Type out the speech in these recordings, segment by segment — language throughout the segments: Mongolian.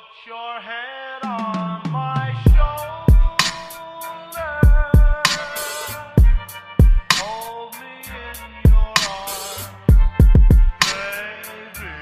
your head on my shoulder. Hold me in your arms, baby.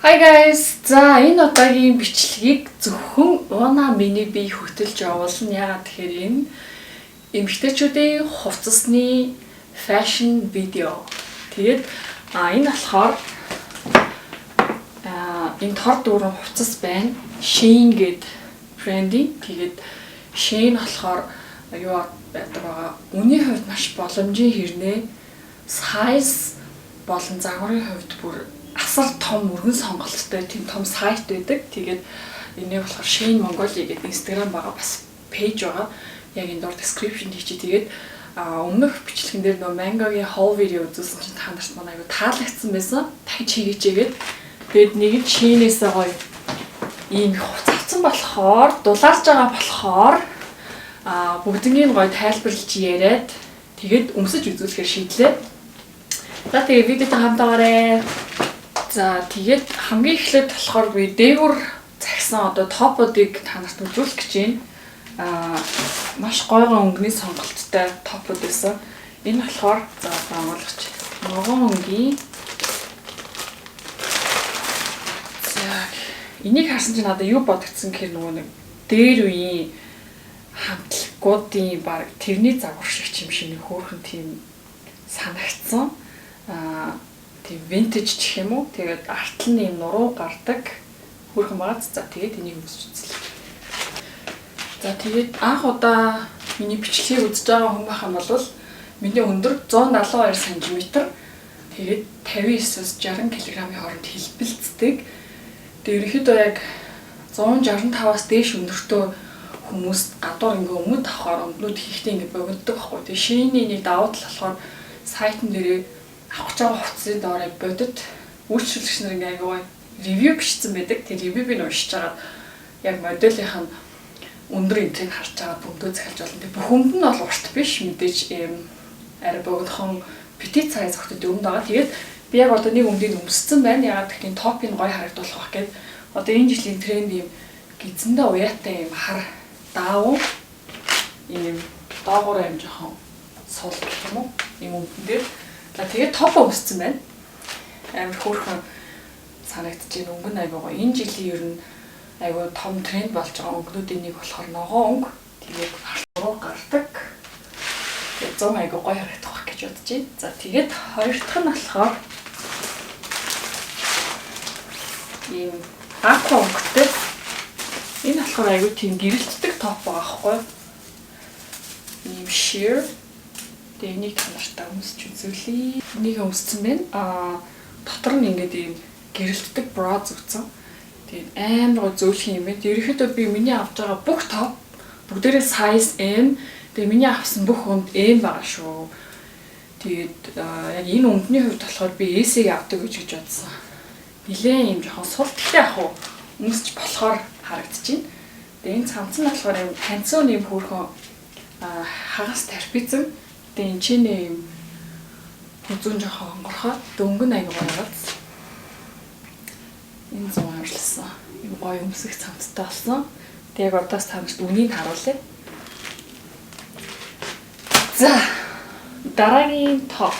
Hi guys. За энэ удаагийн бичлэгийг зөвхөн Una миний бие хөтөлж явуулсан. Яагаад тэгэхээр энэ эмэгтэйчүүдийн хувцасны fashion видео. Тэгээд энэ болохоор энэ тор дүүрэн хувцас байна. Shein гээд брендинг. Тэгээд Shein болохоор юу байдаг байгаа. Үний хувьд маш боломжийн хэрнээ size болон загварын хувьд бүр асар том өргөн сонголттой тийм том сайт байдаг. Тэгээд энийг болохоор Shein Mongolia гэдэг Instagram байгаа бас пэйж байгаа. Яг энэ доор description хийчих. Тэгээд өмнөх бичлэгэн дээр нөө Mango-гийн haul видео үзүүлсэн чинь та нарт манай аюу таалагдсан байсан. Дахиж хийгээчээгээд тэгээд нэг нь Shein-ээс гоё ийм хувцас авсан болохоор дулаарж байгаа болохоор бүгднийг гоё тайлбарлаж яриад тэгээд өмсөж үзүүлэхээр шийдлээ. За тэгээд видеотой хамтаагаарай. За тэгээд хамгийн эхлээд болохоор би дээгүр загсан одоо топуудыг та нарт үзүүлэх гэж байна. Маш гойгон өнгөний сонголттой топууд байсан. Энэ болохоор за онгойлгоч. Ногоон өнгийн. За энийг харсан чинь надад юу бодогдсон гэхээр нөгөө нэг дээр үеийн хамтлагуудын баг тэрний загвар шиг юм шиг хөөрхөн тийм санагдсан. Тийм vintage гэх юм уу? Тэгээд артл нь юм нуруу гардаг хөрхөн байгаа. За тэгээд энийг үзэж үзлээ. За тэгээд анх удаа миний бичлэгийг үзэж байгаа хүн байх юм бол миний өндөр 172 см. Тэгээд 59-аас 60 кг-ийн хооронд хэлбэлцдэг. Тэгээд ерөнхийдөө яг 165-аас дээш өндөртөө хүмүүс гадуур ингээ өмд авахаар өмднүүд хийхдээ ингээ богинддаг байхгүй. Тэгээд Shein-ийн нэг давуу тал болохоор сайтн дээрээ авах гэж байгаа хувцсны доороо бодит үйлчлэгч нар ингээ аягаа ревю бичсэн байдаг. Тэгээд ревюг нь уншиж хагаад яг моделийнх нь өндөр энтрийг харж байгаа бөмбөг захилж болно. Тэг бүх өмд нь бол урт биш мэдээж арай богинохон petit size хөлтөд өмд байгаа. Тэгээд би яг одоо нэг өмдийг өмссөн байна. Ягаад гэвэл топыг гоё харагдуулах байх гээд одоо энэ жилийн тренд юм гизэндээ уяатай юм хар даав юм доогоор юм жоохон сул гэх юм уу? Ийм өмдөн дээр. Тэгээд топ өмссөн байна. Амар хөөрхөн санагдаж байна. Өнгө нь аягаа гоё. Энэ жилийн ер нь айгуу том тренд болж байгаа өнгөнүүдийн нэг болохоор ногоо өнгө. Тэгээд артлуу гардаг. Тэгээд 100 айгуу гоё харагдах байх гэж бодож байна. За тэгээд хоёр дахь нь болохоор ийм аква өнгөтэй. Энэ болохоор айгуу тийм гэрэлтдэг топ байгаа байхгүй. Ийм sheer. Тэгээд энийг та нартай өмсч үзүүлье. Энийг өмссөн байна. Дотор нь ингээд ийм гэрэлтдэг bra зүгцэн. Тэгээд амар зөөлх юм байна. Ерөнхийдөө би миний авч байгаа бүх топ бүгдээрээ size M. Тэгээд миний авсан бүх өмд M байгаа шүү. Тэгээд яг энэ өмдний хувьд болохоор би S-ийг авдаг гэж бодсон. Нилээн юм жоохон сул гэхдээ яг уу өмсч болохоор харагдчихээн. Тэгээд энэ цамц нь болохоор юм танцсан юм хөөрхөн хагас тарпизм. Тэгээд энэ чинь юм үзүүн жоохон онгорхоо дөнгөн аяг байгаад энэ зам амжилсан. Ийм гоё өмсөх цамцтай болсон. Тэг яг одоос та нарт үнийг харуулъя. За дараагийн топ.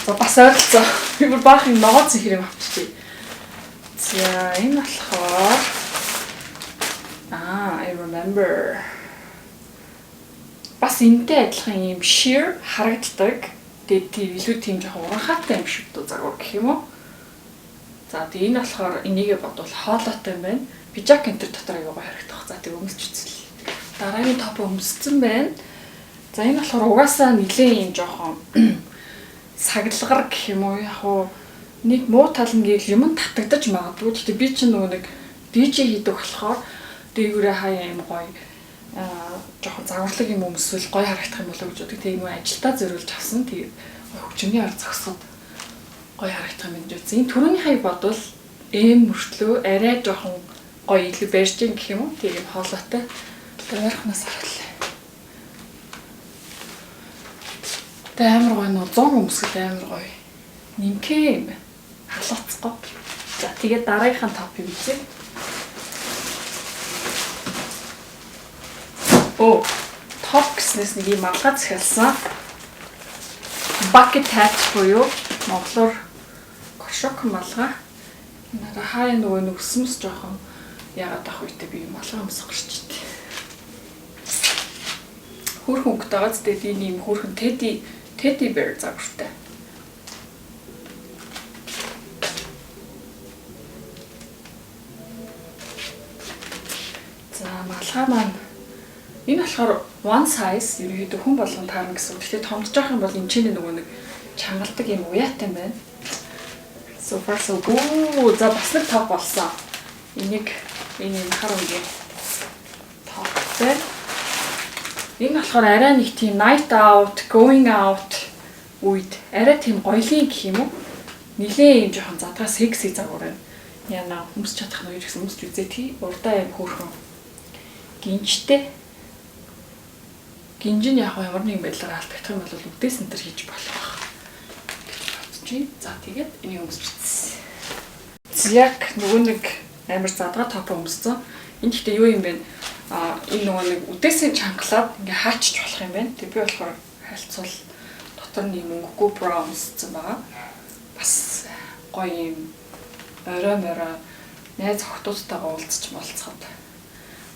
За бас ойлцоо. Би бүр баахан ногоон хэрэв авчихъя. За энэ болохоор I remember. Бас энэтэй адилхан ийм sheer харагддаг. Тэгээд илүү тийм жоохон уранхаатай юм шиг дүү загвар гэх юм уу? За тэгээ энэ болохоор энийгээ бодвол хоолойтой юм байна. Пижак энтер дотор аягаа харагдах. За тэгээ өмсч үзлээ. Дараагийн топ өмссөн байна. За энэ болохоор угаасаа нэлээд юм жоохон саглагар гэх юм уу? Яг уу нэг муу тал нь гээл юм татагдаж магадгүй. Гэхдээ би чинь нөгөө нэг DJ хийдэг болохоор дээгүүрээ хаяа юм гоё жоохон загварлаг юм өмсвөл гоё харагдах юм болоо гэж боддог. Тэгээ юм ажилдаа зориулж авсан. Тэгээ хөгжмийн арга зогсоод гоё харагдах юм гэж үзсэн. Энэ түрүүний хаяг бодвол мөртлөө арай жоохон гоё илүү барьж ийн гэх юм уу? Тийм хоолойтой. Ойрхоноос харуулъя. Тэ амар гоё нөө 100 өмсгөл амар гоё. Нимкээ юм. Халууцгаа. За тэгээд дараагийнхаа топыг үзье. Топ гэснээс нэг юм алгаа захиалсан. Bucket hat буюу монголоор кошок малгай. Надаа хаяа нөгөө өсмөс жоохон яагаад ах үедээ би малгай өмсөх гарч ичтэй. Хөрхөн өнгөтэй байгаа зү тийм ийм хөрхөн teddy bear загвартай. За малгай маань энэ болохоор one size ерөөдөө хүн болгон таарна гэсэн. Гэхдээ томдож байгаа юм бол энэ чинь нөгөө нэг чангалдаг юм уяатай байна. So far so good. За бас нэг топ болсон. Энэ хар үеийн топ байна. Энэ болохоор арай нэг тийм night out, going out үед арай тийм гоёлын гэх юм уу? Нилээ юм жоохон задгаа секси загвар байна. Яна өмсч чадах нь юу гэсэн өмсч үзээ тий. Урдаа юм хөөрхөн. Гинжтэй. Гинжин яг ямар нэг байдлаар алдагдах юм бол үдээс энэ төр хийж болох гэж бодчих. За тэгээд энийг өмсч үзсэн. Яг нөгөө нэг амар задгаа топ өмссөн. Энэ гэхдээ юу юм бэ? Энэ нөгөө нэг үдээсээ чангалаад ингээ хаачч болох юм байна. Тэг би болохоор хайлтсуул дотор нь юм өнгөгүй бра өмссөн байгаа. Бас гоё юм орой найз охтуудтайгаа уулзч болцоход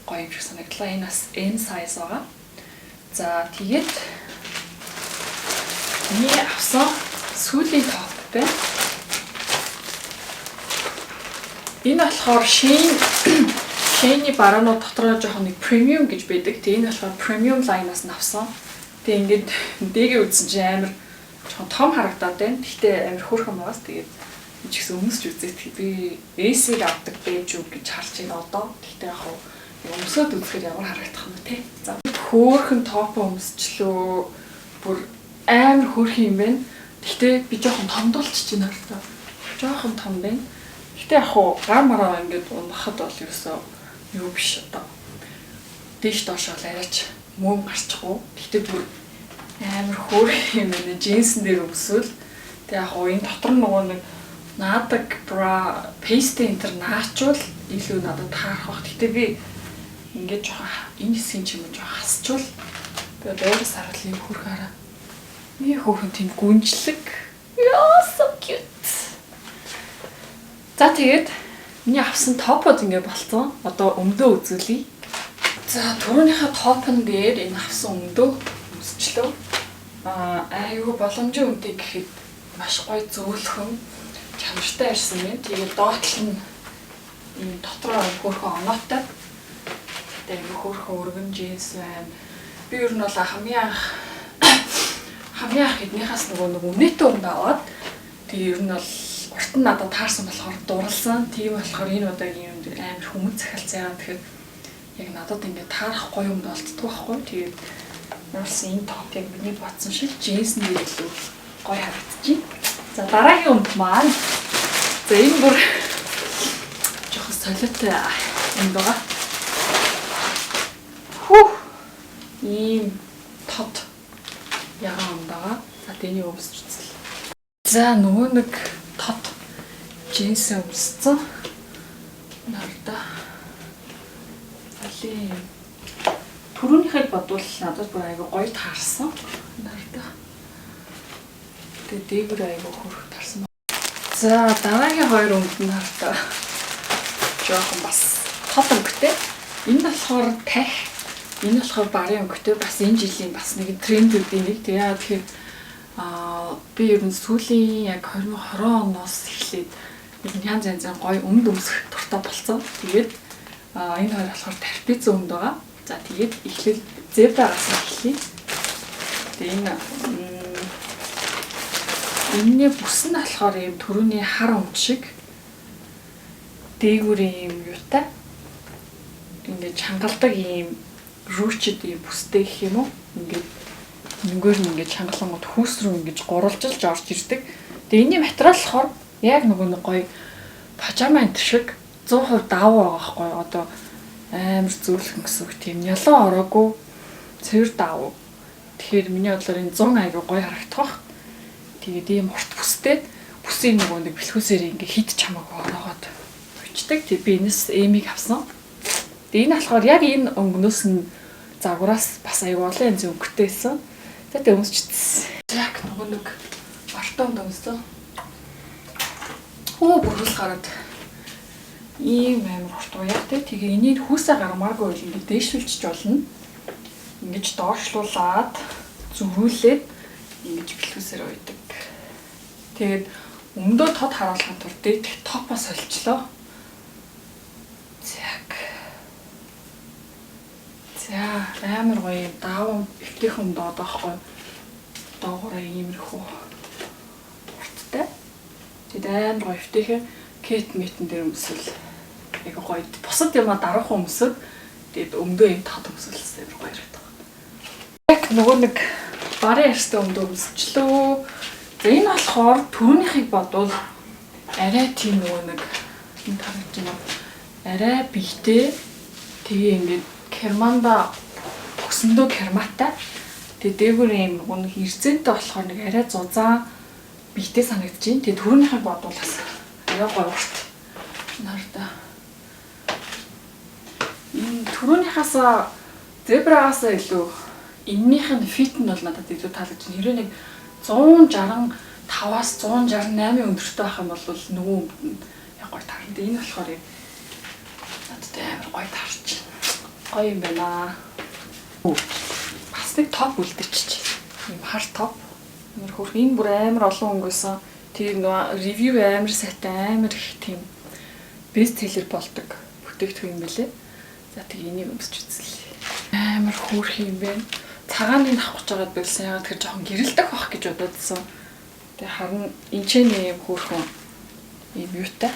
гоё юм шиг санагдлаа. Энэ бас M size байгаа. За тэгээд миний авсан сүүлийн топ байна. Энэ болохоор Shein-ийн бараанууд дотроо жоохон нэг премиум гэж байдаг. Тэгээ энэ болохоор премиум line-аас нь авсан. Тэгээ ингээд дэгээ үзсэн чинь амар жоохон том харагдаад байна. Гэхдээ амар хөөрхөн байгаас тэгээд энэ ч гэсэн өмсч үзээ. Би AC-г авдаг байж үг гэж харж байна одоо. Гэхдээ яг өмсөд үзэхээр ямар харагдах юм те. За хөөрхөн топ өмсчлөө. Бүр амар хөөрхөн юм байна. Гэхдээ би жоохон томдолч чинь харагдаа. Жоохон том байна. Гэхдээ яг гар мараа ингээд унахад бол ерөөсөө юу биш одоо. Дэш доошоо арайч мөн гарчихгүй. Гэхдээ бүр амар хөөрхөн юм байна. Джинсэн дээр өмсвөл тэг яг энэ дотор нөгөө нэг наадаг бра пейст энэ төр наачвал илүү надад таарах бах. Гэхдээ би ингээд жоохон энэ хэсгийн ч юм уу жоохон хасчвал би дээрээс хараад юм хөрхөөраа. Миний хөөрхөн тийм гүнжлэг. Яа so cute. За тэгээд миний авсан топод ингэ болцсон. Одоо өмдөө үзүүлье. За түрүүнийхээ топн дээр энэ авсан өмдөө үзчлөө. Аюу боломжийн өмдөө гэхэд маш гоё зөөлхөн чанартай ирсэн юм. Тэгээд доотлол нь ийм дотроо хөөрхөн оноотой. Тэгээд хөөрхөн өргөн джинс байна. Би ер нь бол хамгийн анх эднийхээс нэг өмнөтэй өмд аваад тэгээд ер нь бол урт нь надад таарсан болохоор дурлсан. Тийм болохоор энэ удаагийн юм амар хүмүүс захиалцсан яа. Тэгэхээр яг надад ингээд таарах гоё юмд болтдгоо байхгүй. Тэгээд нуурсан энэ топ яг миний бодсон шиг джинс нэр илүү гоё харагдчихэв. За дараагийн өмд маань. За энэ бүр жоохон солиотой юм байгаа. Ийм тод ягаан юм байгаа. За тэний өмсч үзлээ. За нөгөө нэг тод джинс өмссөн. Нарда. Али. Түрүүнийхийг бодвол надад бүр айгүй гоё таарсан. Нарда. Тэгээ дээгүүр айгүй хөрх таарсан. За дараагийн хоёр өмд нь хараа. Жохон бас тод өнгөтэй. Энэ болохоор тах. Энэ болохоор барын өнгөтэй бас энэ жилийн бас нэг трендүүдийн нэг. Тэгэхээр би ер нь сүүлийн яг 2020 оноос эхлээд нэг янз янзын гоё өмд өмсөх дуртай болсон. Тэгээд энэ хоёр болохоор тарпиц өмд байгаа. За тэгээд эхлээл зебрагаас эхлэе. Тэгээд энэний бүс нь болохоор ийм төрөний хар өмд шиг дээгүүрийн юм юутай. Ингээд чангалдаг ийм рүүчд ийм бүстэй гэх юм уу? Ингээд нүгээр нь ингээд чангалангууд хүүс рүү ингэж гурвалжилж орж ирдэг. Тэгээ энэний материал болохоор яг нэг гоё пажама энэ шиг 100% давуу байгаа байхгүй одоо амар зөөлхөн гэсэн үг тийм нялан ороогүй цэвэр давуу. Тэгэхээр миний бодлоор энэ 100 аяга гоё харагдах. Тэгээд ийм урт бүстэй бүсийн нөгөө нэг бэлхүүсээр ингээ хид чамаагүй ороогоод очдаг. Тэг би энэс эмиг авсан. Тэг энэ болохоор яг энэ өнгнөөс нь загвараас бас аюу олон янзын өнгөтэй байсан. Тэг өмсчихсэн. Яг нөгөө нэг ортоо өмсөн. Бүрүүл гараад ийм амар ортоо яг тэгээ энийг хүүсээ гармааргүй бол ингээ дээшлүүлчих болно. Ингэж доошлуулад зүрүүлээд ингэж бэлхүүсээр ойдаг. Тэгээд өмдөө тод харуулахын тулд дээдх топоос олчлоо. За амар гоё юм даавн эвтэйхэн доод байхгүй. Доогоороо иймэрхүү урттай. Тэгээд амар гоё эвтэйхэн кет метэн дээр өмсөл. Яг гоё бусад юм дараахан өмсөд тэгээд өмдөө юм тод өмсөлсөн амар гоё ярагдав. Яг нөгөө нэг барын ярьстай өмдөө өмсчлөө. За энэ болохоор түрүүнийхийг бодвол арай тийм нөгөө нэг энэ тарагч юм арай бигтэй тэгээ ингээд керманда төгсөндөө керматай тэгээ дээгүүр юм нөгөө нэг ирзэнтэй болохоор нэг арай зузаан бигтэй санагдаж байна. Тэгээ түрүүнийхийг бодвол бас арай гоё урт. Нарда энэ түрүүнийхээс зебрагаас илүү эннийх нь фит нь бол надад илүү таалагдж байна. Хэрвээ нэг 165-аас 168 өндөртэй байх юм бол нөгөө өмд нь яг гоё таарна. Энэ болохоор надад амар гоё таарч байна. Гоё юм байна. Бас нэг топ үлдчихэж. Ийм хар топ. Амар хөрх энэ бүр амар олон өнгөсөн. Тэр нөгөө ревю амар сайтай амар их тийм бест селлер болдог бүтээгдэхүүн юм байлээ. За тэг энийг өмсч үзлээ. Амар хөөрх юм байна. Цагаан нэг авах гэж байгаад болсон. Ягаад тэгэхээр жоохон гэрэлдэх бах гэж бододсон. Тэгээ харин энчэний юм хөөрхөн юм юутай.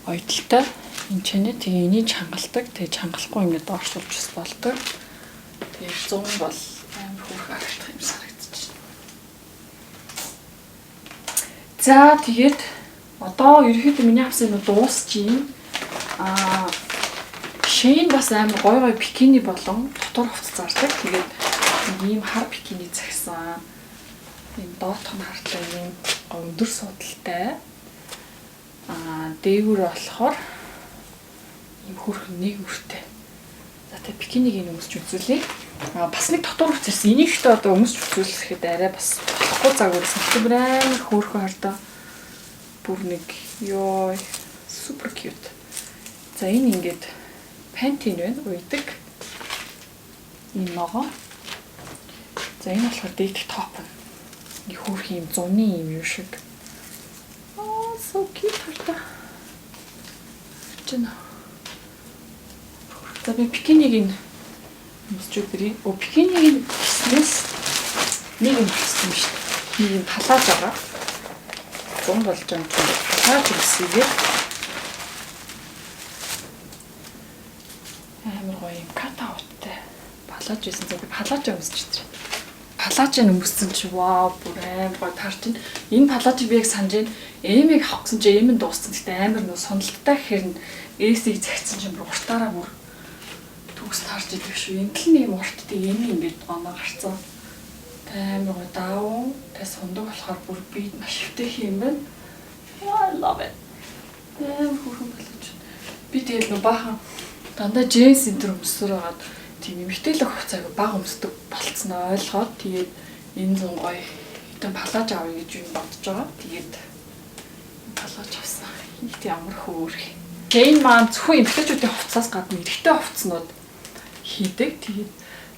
Ойдолтой энчэний тэгээ энийг чангалдаг. Тэгээ чангалахгүй ингээд доошлуулж ус болдог. Тэгээ 100 бол амар хөөрх харагдах юм санагдаж байна. За тэгээд одоо ерөөхдөө миний авсан юм дуусчих. Шин бас амар гоё гоё бикини болон дотор хувцас зардаг. Тэгээд ийм хар бикини загсан. Ийм доотх нь хартай ийм өндөр судалтай. Дээгүүр болохоор ийм хөрхөн нэг өртөө. За тэгээ бикинийг энэ өмсч үзүүлье. Бас нэг дотор хувцас энийг ч одоо өмсч үзүүлэхэд арай бас болохгүй цаг үрсэн. Тэр амар хөөрхөн хардаа. Бүр нэг ёо супер кьют. За энэ ингээд пантин байна уйдаг. Энэ ногоо. За энэ болохоор дээдх топ. Нэг хөөрх юм зуны юм юу шиг. So cute харта. Чина. За би бикинийг энэ өмсч өгье. Бикинийг гиснээс нэг юм хийсэн юм шүү дээ. Нэг юм халааж байгаа. Зун болж байгаа юм чинь халааж өгсөйгээ. Амар гоё юм катауттай. Палаж байсан. За би палажа өмсч тэр. Палажийг өмссөн чи вау бүр амар гоё таарч байна. Энэ палажийг би яг санаж байна. Эмийг авах гэсэн чи эм нь дууссан. Гэтэ амар нөө сонолттой гэхээр нь эсийг загцсан чинь бүр уртаараа бүр төгс таарч идэв шүү. Энэ л нэг урттай эм ингээд оноо гарцсан. Амар гоё даав. Тэ сундаг болохоор бүр би маш өвтэй юм байна. I love it. Хөрхөн палаж. Би тэгэл нөө баахан дандаа джинс энэ өмсөр байгаад тийм эмхтэйлэх хугацааг бага өмсдөг болцсон ойлгоод тэгээд энэ зун гоё хэдэн палаж авъя гэж юм бодож байгаа. Тэгээд палаж авсан. Их ямар хөөрх. Джейн маань зөвхөн эмхтэйчүүдийн хувцас гадна эрэгтэй хувцснууд хийдэг. Тэгээд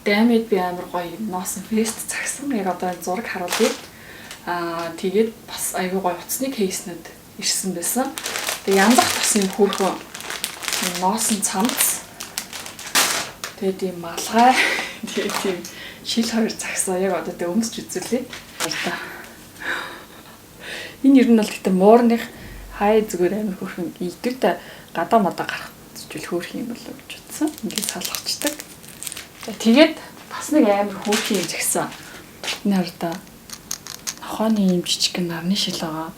даймед би амар гоё носон фест цагсан. Яг одоо зураг харуулъя. Тэгээд бас аягүй гоё утасны кейснүүд ирсэн байсан. Тэгээд янзах бас юм хөөрхөн носон цамц. Тэгээд ийм малгай тэгээд тийм шил хоёр загсаа яг одоо тэ өмсч үзүүлээ. Баярлалаа. Энэ ер нь бол гэтээ муурных хай зүгээр амар хөөрхөн идэгтэй гадаа мадаа гарах зүйл хөөрх юм болоо гэж утсан. Ингээд салгачдаг. Тэгээд бас нэг амар хөөрх юм загсаа. Энэ хардаа нохооны юм жижиг нарны шил байгаа.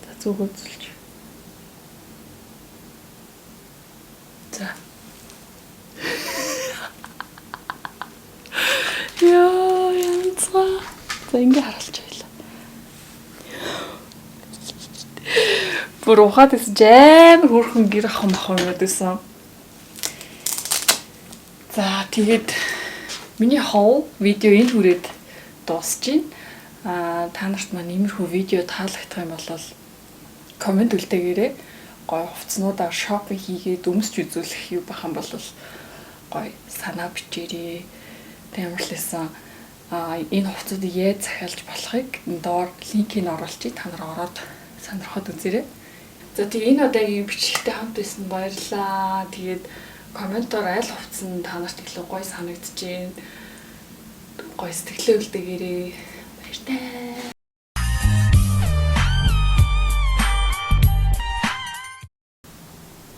За зүг үзүүлж. За. Яа, янзгаа. За ингэ харуулж байлаа. Бүр ухаад байсан жаам хөөрхөн гэр ахмах юмуд байсан. За тэгээд миний хов видео энэ хүрээд дуусж байна. Та нарт маань иймэрхүү видео таалагдах юм бол комент үлдээгээрэй. Гой хувцснуудаар шопинг хийгээд өмсч үзүүлэх юу бахан бол гой санаа бичээрэй. Тамирласан энэ хувцсуудыг яаж захиалж болохыг доор линкийг оруулчих. Та нар ороод сонирхоод үзээрэй. За тэгээ энэ удаагийн бичлэгтэй хамт байсан баярлалаа. Тэгээд комментоор аль хувцс нь та нарт илүү гоё санагдчихээн. Гоё сэтгэлээ үлдээгээрэй. Баяртай.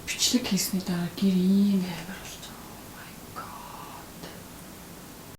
Бичлэг хийсний дараа гэр ийм амар